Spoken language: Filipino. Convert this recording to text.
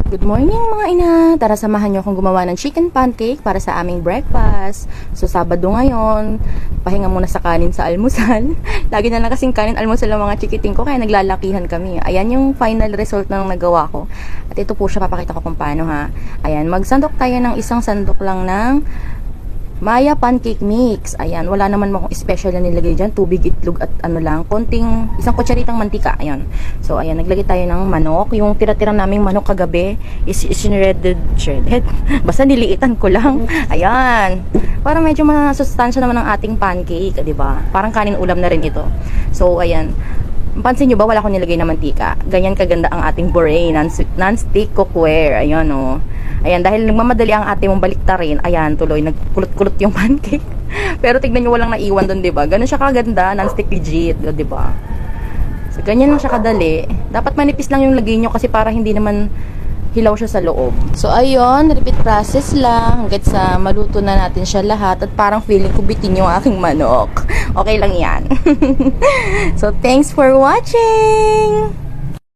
Good morning mga ina! Tara samahan nyo akong gumawa ng chicken pancake para sa aming breakfast. So Sabado ngayon, pahinga muna sa kanin sa almusal. Lagi na lang kasing kanin almusal ng mga chikiting ko kaya naglalakihan kami. Ayan yung final result ng nagawa ko. At ito po siya, papakita ko kung paano ha. Ayan, magsandok tayo ng isang sandok lang ng Maya pancake mix. Ayan, wala naman mo akong special na nilagay dyan. Tubig, itlog at ano lang, konting, isang kutsaritang mantika. Ayan. So, ayan, naglagay tayo ng manok. Yung tira-tira naming manok kagabi is shredded. Basta niliitan ko lang. Ayan. Para medyo masustansya naman ang ating pancake, di ba? Parang kanin ulam na rin ito. So, ayan. Pansin nyo ba, wala akong nilagay na mantika. Ganyan kaganda ang ating Borae non-stick cookware. Ayan o. Ayan, dahil nagmamadali ang ate mong baliktarin, ayan, tuloy, nagkulot-kulot yung pancake. Pero tignan nyo, walang naiwan doon, diba? Ganun siya kaganda, non-stick legit, diba? So, ganyan lang siya kadali. Dapat manipis lang yung lagay nyo kasi para hindi naman hilaw siya sa loob. So, ayun, repeat process lang hanggat sa maluto na natin siya lahat at parang feeling ko bitin yung aking manok. Okay lang yan. So, thanks for watching!